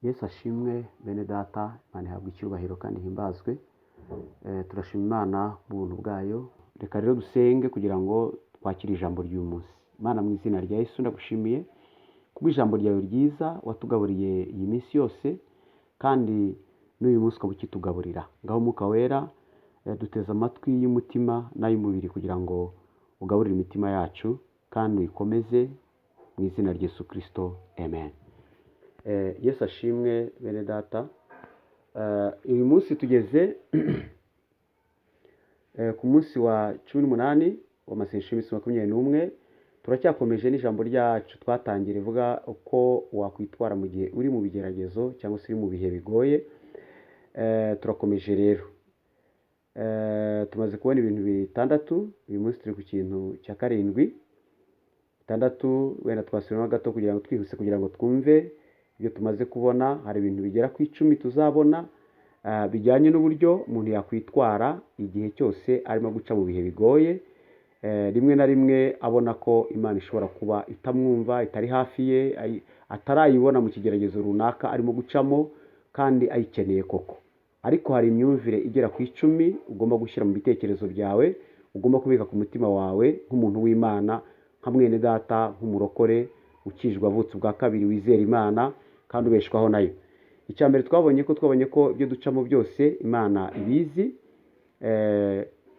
Yesu ashimwe bene data, Imana ihabwe icyubahiro kandi himbazwe. Turashima Imana mu buntu bwayo. Reka rero dusenge kugira ngo twakire ijambo ry'uyu munsi. Imana mu izina rya Yesu ndagushimiye kubwo ijambo ryawe ryiza watugaburiye iyi minsi yose, kandi n'uyu munsi ukaba ukitugaburira. Ngaho Mwuka Wera duteze amatwi y'umutima n'ay'umubiri kugira ngo ugaburire imitima yacu kandi uyikomeze mu izina rya Yesu Kristo, amen. Yesu ashimwe bene data. Uyu munsi tugeze ku munsi wa 18 w'amasengesho y'imisi 21. Turacyakomeje n'ijambo ryacu twatangira rivuga uko wakwitwara mu gihe uri mu bigeragezo cyangwa se uri mu bihe bigoye. Turakomeje rero. Tumaze kubona ibintu bitandatu. Uyu munsi turi ku kintu cya 7. Bitandatu wenda twasubiramo gato kugira ngo twihuse kugira ngo twumve ibyo tumaze kubona. Hari ibintu bigera ku 10 tuzabona bijyanye n'uburyo umuntu yakwitwara igihe cyose arimo guca mu bihe bigoye. Rimwe na rimwe abona ko Imana ishobora kuba itamwumva, itari hafi ye, atarayibona mu kigeragezo runaka arimo gucamo kandi ayikeneye koko. Ariko hari imyumvire igera ku 10 ugomba gushyira mu bitekerezo byawe, ugomba kubika ku mutima wawe nk'umuntu w'Imana, nka mwene data, nk'umurokore ukijwe avutse ubwa kabiri wizera Imana kandi ubeshwaho nayo. Icya mbere twabonye ko ibyo ducamo byose Imana ibizi,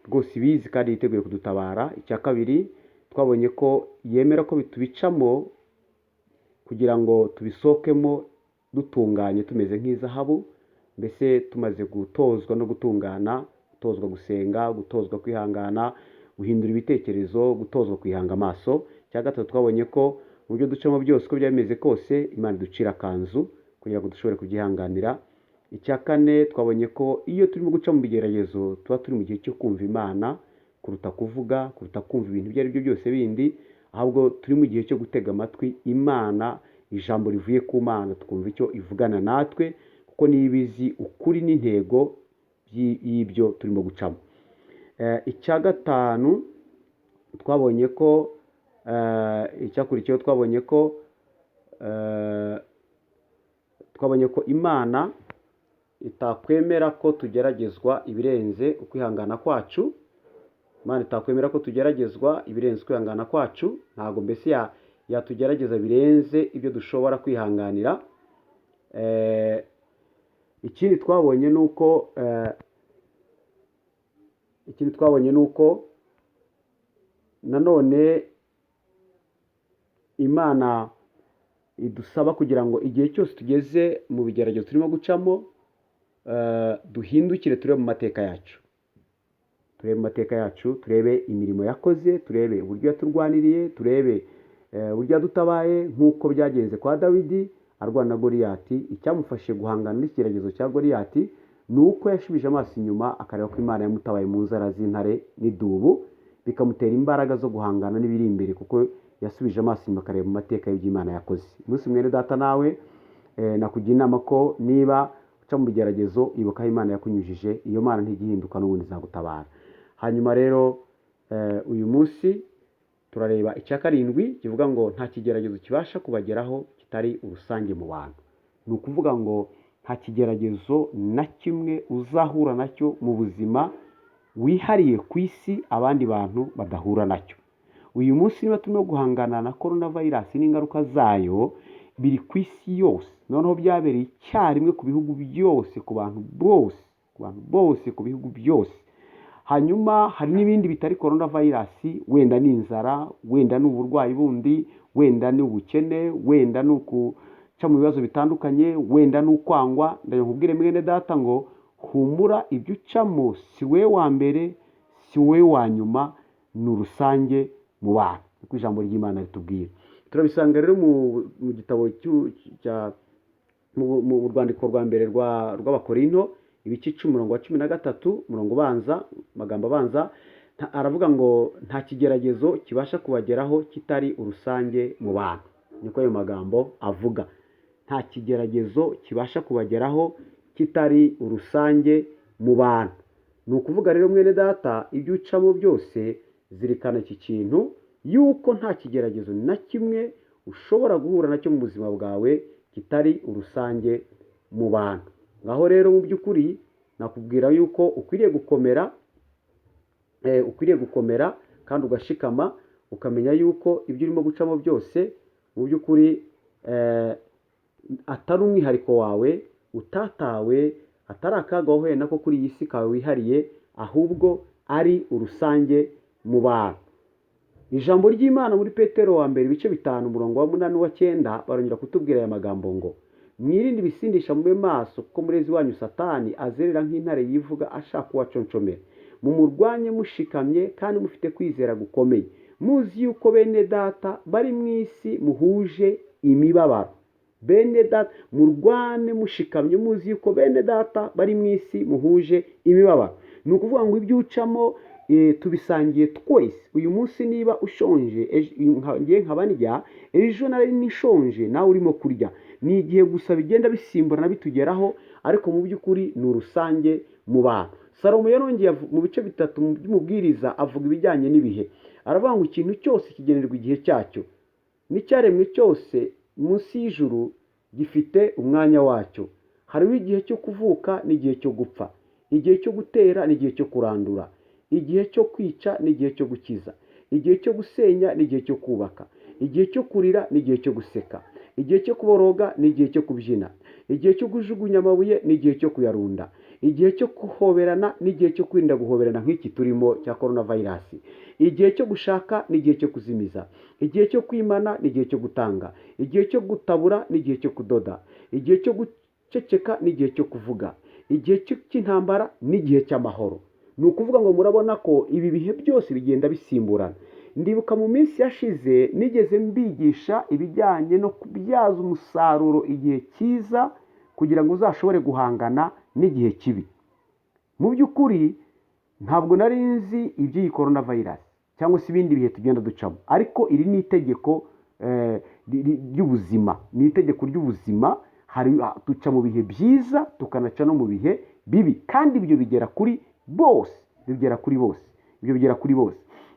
rwose ibizi kandi yiteguye kudutabara. Icya kabiri twabonye ko yemera ko bitubicamo kugira ngo tubisohokemo dutunganye, tumeze nk'izahabu, mbese tumaze gutozwa no gutungana, gutozwa gusenga, gutozwa kwihangana, guhindura ibitekerezo, gutozwa kwihanga amaso. Icya gatatu twabonye ko mu byo ducamo byose uko byameze kose Imana iducira akanzu kugira ngo dushobore kubyihanganira. Icya kane twabonye ko iyo turimo guca mu bigeragezo tuba turi mu gihe cyo kumva Imana kuruta kuvuga, kuruta kumva ibintu ibyo ari byo byose bindi, ahubwo turi mu gihe cyo gutega amatwi Imana, ijambo rivuye ku Mana, twumva icyo ivugana natwe kuko niyo ibizi ukuri n'intego y'ibyo turimo gucamo. Icya gatanu twabonye ko icyakurikiyeho twabonye ko Imana itakwemera ko tugeragezwa ibirenze ukwihangana kwacu. Imana itakwemera ko tugeragezwa ibirenze ukwihangana kwacu, ntabwo mbese yatugerageza birenze ibyo dushobora kwihanganira. Ikindi twabonye nuko nanone Imana idusaba kugira ngo igihe cyose tugeze mu bigeragezo turimo gucamo duhindukire turebe mu mateka yacu. Turebe mu mateka yacu, turebe imirimo yakoze, turebe uburyo yaturwaniriye, turebe uburyo yadutabaye nk'uko byagenze kwa Dawidi arwana na Goliyati. Icyamufashe guhangana n'ikigeragezo cya Goliyati ni uko yashubije amaso inyuma akareba ko Imana yamutabaye mu nzara z'intare n'idubu, bikamutera imbaraga zo guhangana n'ibiri imbere kuko yasubije amaso inyuma akareba mu mateka y'Imana yakoze. Umunsi mwene data nawe nakugira inama ko niba uca mu bigeragezo ibuka aho Imana yakunyujije, iyo Mana ntigihinduka n'ubundi izagutabara. Hanyuma rero uyu munsi turareba icya 7 kivuga ngo nta kigeragezo kibasha kubageraho kitari urusange mu bantu. Ni ukuvuga ngo nta kigeragezo na kimwe uzahura nacyo mu buzima wihariye ku isi abandi bantu badahura nacyo. Uyu munsi niba turimo guhangana na coronavirus n'ingaruka zayo, biri ku isi yose, noneho byabereye icyarimwe ku bihugu byose, ku bantu bose, ku bihugu byose. Hanyuma hari n'ibindi bitari coronavirus, wenda ni inzara, wenda ni uburwayi bundi, wenda ni ubukene, wenda ni ukuca mu bibazo bitandukanye, wenda ni ukwangwa. Ndakubwire mwene data ngo humura, ibyo ucamo si we wa mbere, si we wa nyuma, ni urusange mu bantu, kuko ijambo ry'Imana ritubwira. Turabisanga rero mu gitabo mu rwandiko rwa mbere rw'Abakorinto ibice 10:13 magambo abanza aravuga ngo nta kigeragezo kibasha kubageraho kitari urusange mu bantu. Niko ayo magambo avuga, nta kigeragezo kibasha kubageraho kitari urusange mu bantu. Ni ukuvuga rero mwene data, ibyo ucamo byose zirikana iki kintu, yuko nta kigeragezo na kimwe ushobora guhura nacyo mu buzima bwawe kitari urusange mu bantu. Ngaho rero mu by'ukuri nakubwira yuko ukwiriye gukomera kandi ugashikama, ukamenya yuko ibyo urimo gucamo byose mu by'ukuri atari umwihariko wawe, utatawe, atari akaga wahuye nako kuri iyi si kawe wihariye, ahubwo ari urusange mu bantu. Ijambo ry'Imana muri Petero wa mbere ibice 5 umurongo wa 8 wa 9 barongera kutubwira aya magambo ngo mwirinde ibisindisha mube maso, kuko murezi wanyu Satani azerera nk'intare yivuga ashaka uwaconcomera. Mumurwanye mushikamye kandi mufite kwizera gukomeye, muzi yuko bene data bari mu isi muhuje imibabaro. Bene data murwane mushikamye, muzi yuko bene data bari mu isi muhuje imibabaro. Ni ukuvuga ngo ibyo ucamo tubisangiye twese. Uyu munsi niba ushonje, ngiye nkaba ndya, ejo nari nishonje nawe urimo kurya. Ni igihe gusa bigenda bisimburana bitugeraho, ariko mu by'ukuri ni urusange mu bantu. Salomo yarongeye mu bice 3 by'umubwiriza avuga ibijyanye n'ibihe. Aravuga ngo ikintu cyose kigenerwa igihe cyacyo, n'icyaremwe cyose munsi y'ijuru gifite umwanya wacyo. Hariho igihe cyo kuvuka n'igihe cyo gupfa, igihe cyo gutera n'igihe cyo kurandura, igihe cyo kwica n'igihe cyo gukiza, igihe cyo gusenya n'igihe cyo kubaka, igihe cyo kurira n'igihe cyo guseka, igihe cyo kuboroga n'igihe cyo kubyina, igihe cyo kujugunya amabuye n'igihe cyo kuyarunda, igihe cyo guhoberana n'igihe cyo kwirinda guhoberana nk'iki turimo cya coronavirus, igihe cyo gushaka n'igihe cyo kuzimiza, igihe cyo kwimana n'igihe cyo gutanga, igihe cyo gutabura n'igihe cyo kudoda, igihe cyo guceceka n'igihe cyo kuvuga, igihe cy'intambara n'igihe cy'amahoro. Ni ukuvuga ngo murabona ko ibi bihe byose bigenda bisimburana. Ndibuka mu minsi yashize nigeze mbigisha ibijyanye no kubyaza umusaruro igihe cyiza kugira ngo uzashobore guhangana n'igihe kibi. Mu by'ukuri ntabwo nari nzi iby'iyi coronavirus cyangwa se ibindi bihe tugenda ducamo, ariko iri ni itegeko ry'ubuzima, ni itegeko ry'ubuzima. Duca mu bihe byiza tukanaca no mu bihe bibi, kandi ibyo bigera kuri bose, bigera kuri bose.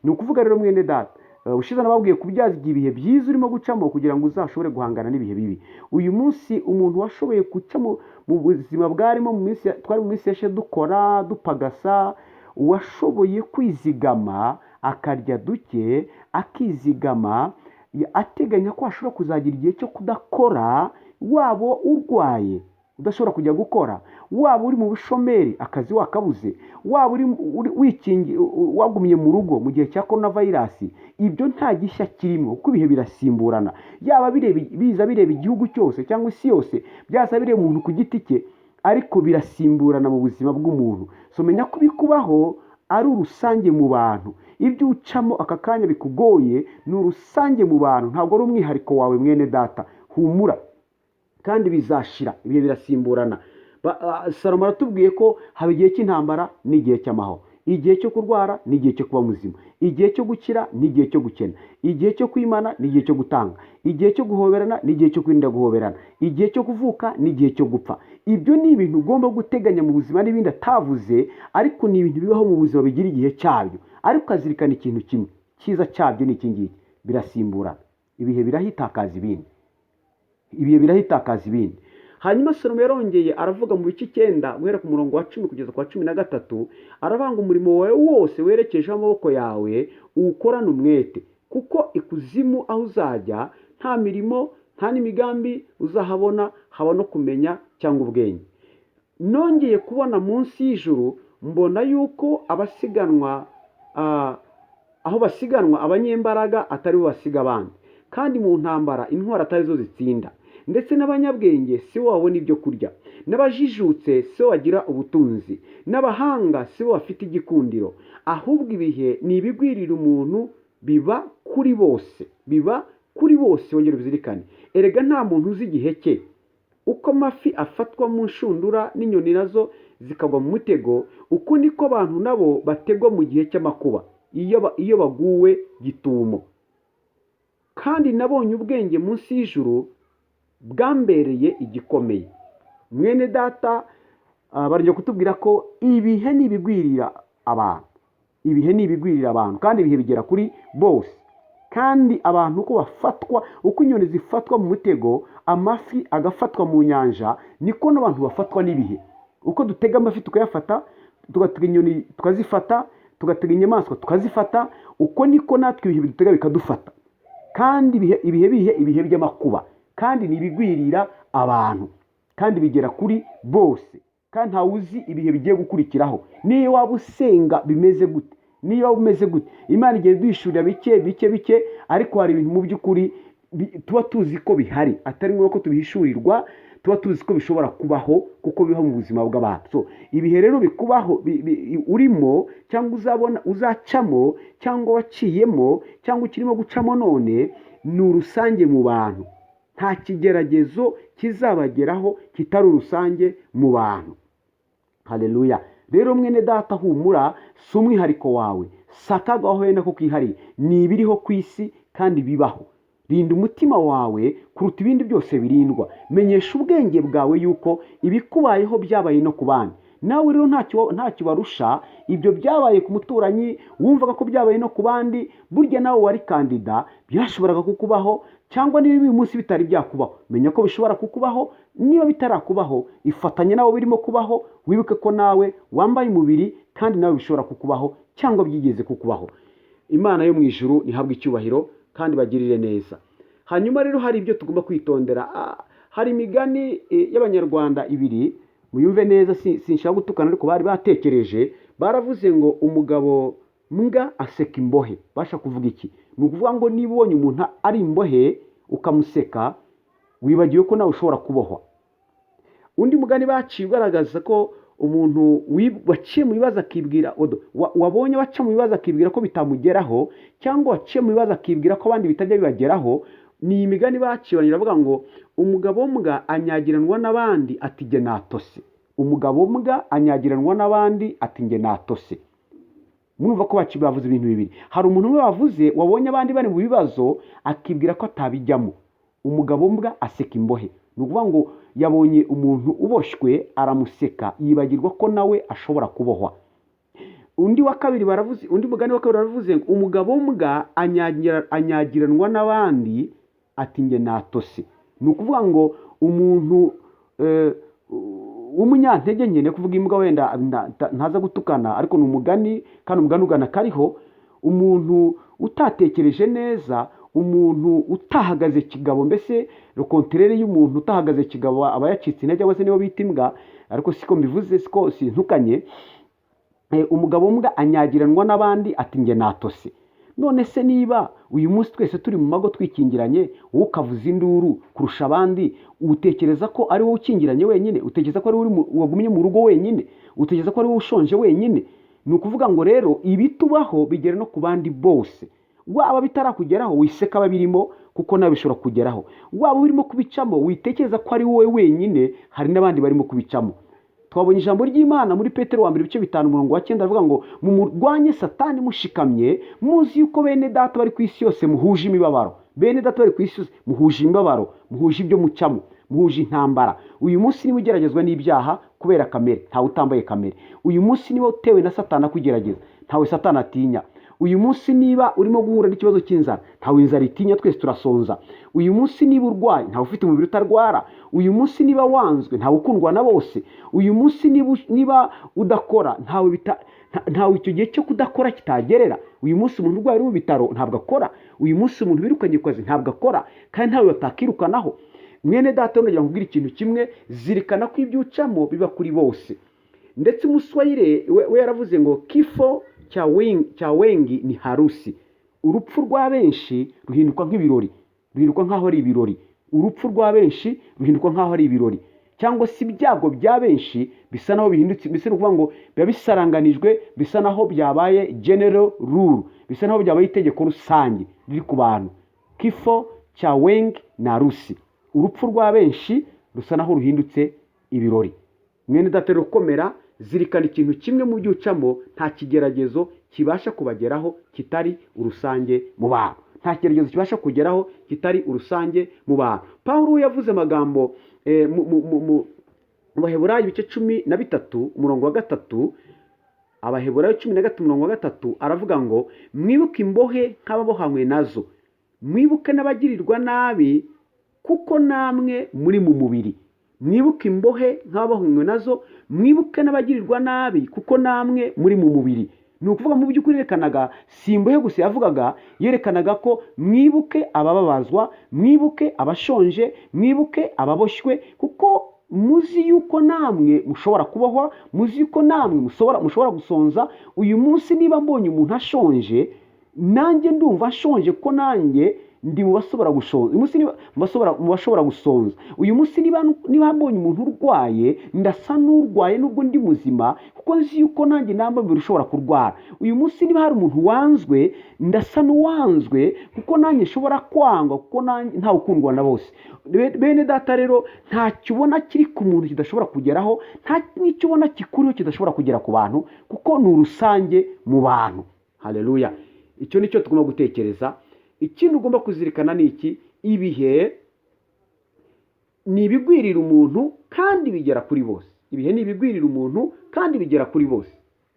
Ni ukuvuga rero mwene data, ushize nababwiye kubyaza ibihe byiza urimo gucamo kugira ngo uzashobore guhangana n'ibihe bibi. Uyu munsi umuntu washoboye guca mu buzima bwarimo twari mu minsi yashe dukora dupagasa, uwashoboye kwizigama akarya duke, akizigama ateganya ko ashobora kuzagira igihe cyo kudakora, waba urwaye udashobora kujya gukora, waba uri mu bushomeri akazi wakabuze, waba uri wagumye mu rugo mu gihe cya coronavirus, ibyo nta gishya kirimo kuko ibihe birasimburana. Yaba biza bireba igihugu cyose cyangwa isi yose, byaza bireba umuntu ku giti cye, ariko birasimburana mu buzima bw'umuntu. So menya ko bikubaho ari urusange mu bantu. Ibyo ucamo aka kanya bikugoye ni urusange mu bantu, ntabwo ari umwihariko wawe mwene data. Humura kandi bizashira, ibihe birasimburana. Salomo aratubwiye ko haba igihe cy'intambara n'igihe cy'amahoro, igihe cyo kurwara n'igihe cyo kuba muzima, igihe cyo gukira n'igihe cyo gukena, igihe cyo kwimana n'igihe cyo gutanga, igihe cyo guhoberana n'igihe cyo kwirinda guhoberana, igihe cyo kuvuka n'igihe cyo gupfa. Ibyo ni ibintu ugomba guteganya mu buzima, n'ibindi atavuze, ariko ni ibintu bibaho mu buzima bigira igihe cyabyo. Ariko ukazirikana ikintu kimwe cyiza cyabyo ni iki ngiki: birasimburana. Ibihe birahitakaza ibindi. Hanyuma Salomo yarongeye aravuga mu bice 9 guhera ku murongo wa 10 kugeza ku wa 13, aravanga umurimo wawe wose werekeje amaboko yawe uwukorane umwete, kuko ikuzimu aho uzajya nta mirimo nta n'imigambi uzahabona, haba no kumenya cyangwa ubwenge. Nongeye kubona munsi y'ijuru mbona yuko aho basiganwa abanyembaraga atari bo basiga abandi, kandi mu ntambara intwara atari zo zitsinda, ndetse n'abanyabwenge si bo babona ibyo kurya, n'abajijutse si bo bagira ubutunzi, n'abahanga si bo bafite igikundiro, ahubwo ibihe ni ibigwirira umuntu, biba kuri bose. Wongera ubizirikane, erega nta muntu uzi igihe cye. Uko amafi afatwa mu nshundura n'inyoni nazo zikagwa mu mutego, uko niko abantu nabo bategwa mu gihe cy'amakuba iyo baguwe gitumo. Kandi nabonye ubwenge munsi y'ijuru bwambereye igikomeye. Mwene data, barajya kutubwira ko ibihe nibigwirira abantu, kandi ibihe bigera kuri bose. kandi abantu uko bafatwa, uko inyoni zifatwa mu mutego, amafi agafatwa mu nyanja, niko n'abantu bafatwa n'ibihe. Uko dutega amafi tukayafata, tugatega inyoni tukazifata, tugatega inyamaswa tukazifata, uko niko natwe ibihe bidutega bikadufata. Kandi ibihe by'amakuba, kandi nibigwirira abantu, kandi bigera kuri bose, kandi ntawe uzi ibihe bigiye gukurikiraho. Niyo waba usenga bimeze gute, niyo waba umeze gute, Imana igiye duhishurira bike, ariko hari ibintu mu by'ukuri tuba tuzi ko bihari, atari ngombwa ko tubihishurirwa, tuba tuzi ko bishobora kubaho kuko bibaho mu buzima bw'abantu. So ibihe rero bikubaho urimo cyangwa uzabona uzacamo cyangwa waciyemo cyangwa ukirimo gucamo none, ni urusange mu bantu. Nta kigeragezo kizabageraho kitari urusange mu bantu. Haleluya. Rero mwene data humura, si umwihariko wawe, sakaga wawe nako kihariye, ni ibiriho ku isi kandi bibaho. Rinda umutima wawe kuruta ibindi byose birindwa. Menyesha ubwenge bwawe yuko ibikubayeho byabaye no ku bandi. Nawe rero ntacyo barusha, ibyo byabaye ku muturanyi wumvaga ko byabaye no ku bandi, burya nawe wari kandida, byashoboraga kukubaho, cyangwa niba uyu munsi bitari byakubaho, menya ko bishobora kukubaho. Niba bitarakubaho, ifatanye nabo birimo kubaho, wibuke ko nawe wambaye umubiri kandi nawe bishobora kukubaho cyangwa byigeze kukubaho. Imana yo mu ijuru ihabwe icyubahiro kandi bagirire neza. Hanyuma rero hari ibyo tugomba kwitondera. Hari imigani y'Abanyarwanda ibiri, muyumve neza, sinshaka gutukana, ariko bari batekereje, baravuze ngo umugabo mbwa aseka imbohe. Basha kuvuga iki? Ni ukuvuga ngo niba ubonye umuntu ari imbohe ukamuseka, wibagiwe ko nawe ushobora kubohwa. Undi mugani baciye ugaragaza ko umuntu waciye mu bibazo akibwira, wabonye baca mu bibazo akibwira ko bitamugeraho, cyangwa waciye mu bibazo akibwira ko abandi bitajya bibageraho. Ni imigani baciye baravuga ngo umugabo mbwa anyagiranwa n'abandi ati nge natose. Umugabo mbwa anyagiranwa n'abandi ati nge natose. Mwumva ko bavuze ibintu bibiri. Hari umuntu umwe wavuze, wabonye abandi bari mu bibazo akibwira ko atabijyamo. Umugabo mbwa aseka imbohe. Ni ukuvuga ngo yabonye umuntu uboshywe aramuseka, yibagirwa ko nawe ashobora kubohwa. Undi mugani wa kabiri baravuze ngo umugabo mbwa anyagiranwa n'abandi ati nge natose. Ni ukuvuga ngo umuntu w'umunyantege nke, kuvuga imbwa wenda ntaza gutukana, ariko ni umugani, kandi umugani ugana kariho umuntu utatekereje neza, umuntu utahagaze kigabo. Mbese rokonterere y'umuntu utahagaze kigabo aba yacitse intege, cyangwa se nibo bita imbwa, ariko siko mbivuze, siko sintukanye. Umugabo mbwa anyagiranwa n'abandi ati nge natose. None se niba uyu munsi twese turi mu mago twikingiranye, wowe ukavuza induru kurusha abandi, utekereza ko ari wowe ukingiranye wenyine? Utekereza ko ari wowe wagumye mu rugo wenyine? Utekereza ko ari wowe ushonje wenyine? Ni ukuvuga ngo rero ibitubaho bigera no ku bandi bose. Waba bitarakugeraho wiseka ababirimo, kuko nawe bishobora kugeraho. Waba urimo kubicamo witekereza ko ari wowe wenyine, hari n'abandi barimo kubicamo. Twabonye ijambo ry'Imana muri Petero wa 2:5-9 avuga ngo mumurwanye Satani mushikamye, muzi yuko bene data bari ku isi yose muhuje imibabaro. Bene data bari ku isi yose muhuje imibabaro, muhuje ibyo mucamo, muhuje intambara. Uyu munsi niba ugeragezwa n'ibyaha kubera kamere, ntawe utambaye kamere. Uyu munsi niba utewe na Satani akugerageza, ntawe Satani atinya. Uyu munsi niba urimo guhura n'ikibazo cy'inzara, ntawe inzara itinya, twese turasonza. Uyu munsi niba urwaye, ntawe ufite umubiri utarwara. Uyu munsi niba wanzwe, ntawe ukundwa na bose. Uyu munsi niba udakora, ntawe icyo gihe cyo kudakora kitagerera. Uyu munsi umuntu urwaye mu bitaro ntabwo akora. Uyu munsi umuntu birukanye ku kazi ntabwo akora, kandi ntawe batakirukanaho. Mwene data nongera nkubwira ikintu kimwe, zirikana ko ibyo ucamo biba kuri bose. Ndetse Umuswahili we yaravuze ngo kifo cha wengi ni harusi. Urupfu rwa benshi ruhinduka nk'ibirori, ruhinduka nk'aho ari ibirori. Urupfu rwa benshi ruhinduka nk'aho ari ibirori, cyangwa se ibyago bya benshi bisa naho bihindutse. Mbese nukuvuga ngo biba bisaranganijwe, bisa naho byabaye general rule, bisa naho byabaye itegeko rusange riri ku bantu. Kifo cha wengi na harusi. Urupfu rwa benshi rusa naho ruhindutse ibirori. Mwene data rukomera, zirikana ikintu kimwe mu byucamo, nta kigeragezo kibasha kubageraho kitari urusange mu bantu. Nta kigeragezo kibasha kugeraho kitari urusange mu bantu. Pawulo yavuze amagambo mu Baheburayo 13:3, Abaheburayo 13:3 aravuga ngo mwibuke imbohe nk'ababohanywe nazo, mwibuke n'abagirirwa nabi kuko namwe muri mu mubiri. Mwibuke imbohe nk'ababohanywe nazo, mwibuke n'abagirirwa nabi kuko namwe muri mu mubiri. Ni ukuvuga mu by'ukuri yerekanaga si imbohe gusa yavugaga, yerekanaga ko mwibuke abababazwa, mwibuke abashonje, mwibuke ababoshywe, kuko muzi yuko namwe mushobora kubohwa, muzi yuko namwe mushobora gusonza. Uyu munsi niba mbonye umuntu ashonje, nanjye ndumva ashonje kuko nanjye ndi mu bashobora gusonza. Uyu munsi mu bashobora gusonza. Uyu munsi niba mbonye umuntu urwaye, ndasa n'urwaye nubwo ndi muzima, kuko nzi yuko nanjye namba mbere ushobora kurwara. Uyu munsi niba hari umuntu wanzwe, ndasa n'uwanzwe kuko nanjye nshobora kwangwa, kuko nanjye ntawe ukundwa na bose. Bene data rero, ntacyo ubona kiri ku muntu kidashobora kugeraho, nta n'icyo ubona kikuriho kidashobora kugera ku bantu, kuko ni urusange mu bantu. Haleluya! Icyo nicyo tugomba gutekereza. Ikindi ugomba kuzirikana ni iki? Ibihe ni ibigwirira umuntu kandi bigera kuri bose. Ibihe ni ibigwirira umuntu kandi bigera kuri bose.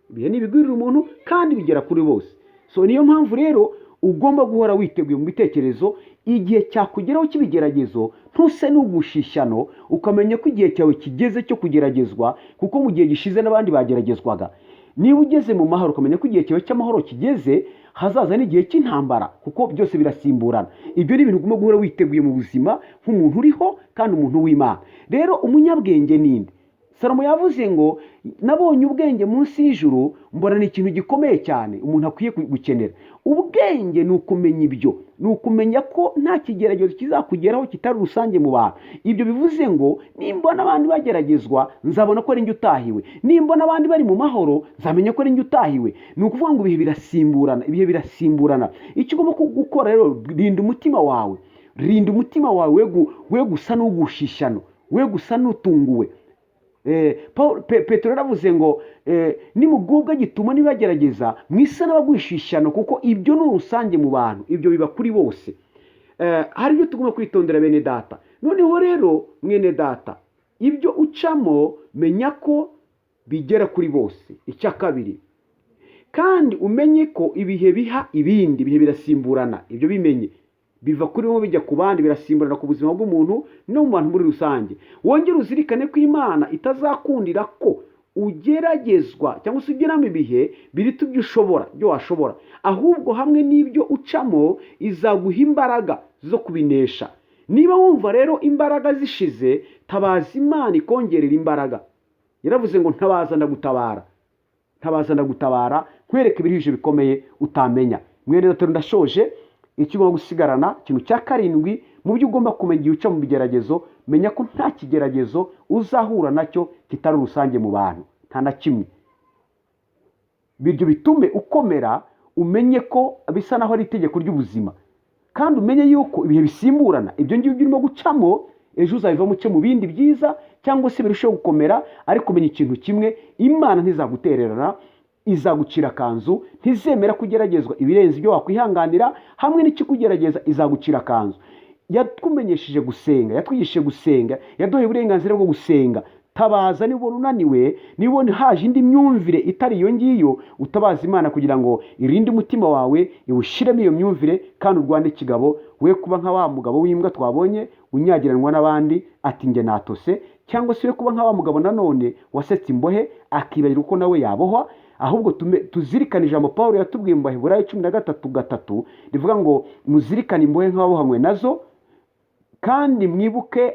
Ibihe ni ibigwirira umuntu kandi bigera kuri bose. So niyo mpamvu rero ugomba guhora witeguye mu bitekerezo. Igihe cyakugeraho cy'ibigeragezo, ntuse n'ugushishano, ukamenya ko igihe cyawe kigeze cyo kugeragezwa, kuko mu gihe gishize n'abandi bageragezwaga. Niba ugeze mu mahoro, ukamenya ko igihe cyawe cy'amahoro kigeze, hazaza n'igihe cy'intambara, kuko byose birasimburana. Ibyo ni ibintu ugomba guhora witeguye mu buzima nk'umuntu uriho kandi umuntu w'Imana. Rero umunyabwenge ninde? Salomo yavuze ngo nabonye ubwenge munsi y'ijuru, mbona ni ikintu gikomeye cyane umuntu akwiye gukenera. Ubwenge ni ukumenya ibyo, ni ukumenya ko nta kigeragezo kizakugeraho kitari rusange mu bantu. Ibyo bivuze ngo nimbona abandi bageragezwa, nzabona ko ari njye utahiwe. Nimbona abandi bari mu mahoro, nzamenya ko ari njye utahiwe. Ni ukuvuga ngo ibihe birasimburana, ibihe birasimburana. Icyo ugomba gukora rero, rinda umutima wawe, rinda umutima wawe we gusa n'ugushishano, we gusa n'utunguwe. Petero yaravuze ngo nimugubwa gituma nibagerageza mwisa n'abagwishishano, kuko ibyo ni urusange mu bantu, ibyo biba kuri bose. Hari ibyo tugomba kwitondera bene data. Noneho rero mwene data, ibyo ucamo menya ko bigera kuri bose. Icya kabiri, kandi umenye ko ibihe biha ibindi, ibihe birasimburana. Ibyo bimenye biva kuri wowe bijya ku bandi, birasimburana ku buzima bw'umuntu no mu bantu muri rusange. Wongere uzirikane ko Imana itazakundira ko ugeragezwa cyangwa se ugeramo ibihe biruta ibyo ushobora, ibyo washobora. Ahubwo hamwe n'ibyo ucamo izaguha imbaraga zo kubinesha. Niba wumva rero imbaraga zishize, tabaza Imana ikongerera imbaraga. Yaravuze ngo ntabaza ndagutabara, ntabaza ndagutabara, nkwereke ibiruhije bikomeye utamenya. Mwene data, ndashoje. Icyo ugomba gusigarana, ikintu cya karindwi mu byo ugomba kumenya igihe uca mu bigeragezo, menya ko nta kigeragezo uzahura nacyo kitari rusange mu bantu, nta na kimwe. Biryo bitume ukomera, umenye ko bisa naho ari itegeko ry'ubuzima, kandi umenye yuko ibihe bisimburana. Ibyo ngibyo urimo gucamo, ejo uzabivamo uce mu bindi byiza, cyangwa se birusheho gukomera. Ariko umenya ikintu kimwe, Imana ntizagutererana, izagucira kanzu, ntizemera kugeragezwa ibirenze ibyo wakwihanganira. Hamwe n'ikikugerageza izagucira kanzu. Yatwumenyesheje gusenga, yatwigishije gusenga, yaduhaye uburenganzira bwo gusenga. Tabaza niba unaniwe, niba haje indi myumvire itari iyo ngiyo, utabaza Imana kugira ngo irinde umutima wawe, iwushiremo iyo myumvire, kandi urwane ikigabo. We kuba nka wa mugabo w'imbwa twabonye unyagiranwa n'abandi ati njye natose, cyangwa se we kuba nka wa mugabo nanone wasetse imbohe akibagirwa ko nawe yabohwa. Ahubwo tuzirikane ijambo Pawulo yatubwiye mu Baheburayo 13:3 rivuga ngo muzirikane imbohe nk'ababohanywe nazo, kandi mwibuke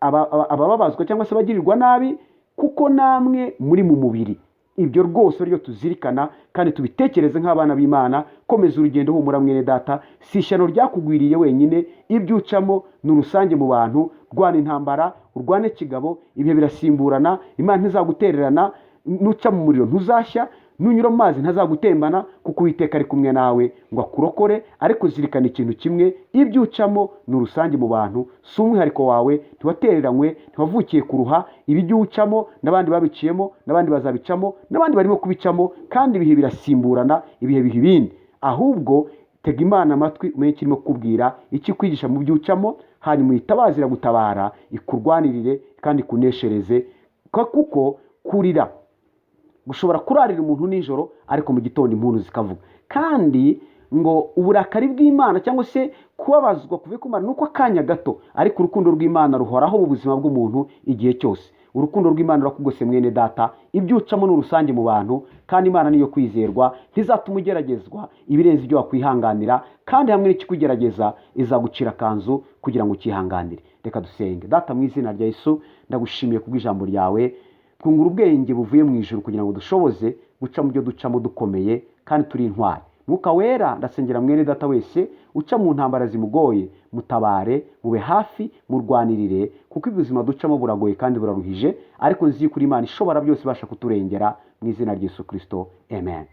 abababazwa cyangwa se abagirirwa nabi, kuko namwe muri mu mubiri. Ibyo rwose ryo tuzirikana kandi tubitekereze nk'abana b'Imana. Komeza urugendo, humura mwene data, si ishyano ryakugwiriye wenyine. Ibyo ucamo ni urusange mu bantu. Rwana intambara, urwane kigabo. Ibihe birasimburana, Imana ntizagutererana. Nuca mu muriro ntuzashya, nunyura mu mazi ntazagutembana, kuko Uwiteka ari kumwe nawe ngo akurokore. Ariko zirikana ikintu kimwe, ibyo ucamo ni urusange mu bantu, si umwihariko wawe. Ntiwatereranywe, ntiwavukiye kuruha. Ibyo ucamo n'abandi babiciyemo, n'abandi bazabicamo, n'abandi barimo kubicamo, kandi ibihe birasimburana, ibihe biha ibindi. Ahubwo tega Imana amatwi, umenye kirimo kukubwira, ikikwigisha mu byo ucamo, hanyuma uyitabaze iragutabara, ikurwanirire kandi ikuneshereze. Kuko kurira gushobora kurarira umuntu nijoro, ariko mu gitondo impundu zikavuga. Kandi ngo uburakari bw'Imana cyangwa se kubabazwa kuvuye ku Mana nuko akanya gato, ariko urukundo rw'Imana ruhoraho mu buzima bw'umuntu igihe cyose. Urukundo rw'Imana rurakugose mwene data, ibyo ucamo n'urusange mu bantu, kandi Imana niyo kwizerwa, ntizatuma ugeragezwa ibirenze ibyo wakwihanganira, kandi hamwe n'ikikugerageza izagucira kanzu kugira ngo ukihanganire. Reka dusenge. Data, mu izina rya Yesu ndagushimiye kubw'ijambo ryawe, twungura ubwenge buvuye mu ijuru kugira ngo dushoboze guca mu byo ducamo dukomeye kandi turi intwari. Mwuka wera, ndasengera mwene data wese uca mu ntambara zimugoye, mutabare, mube hafi, murwanirire, kuko ubuzima ducamo buragoye kandi buraruhije, ariko nzi kuri Imana ishobora byose ibasha kuturengera, mu izina rya Yesu Kristo, amen.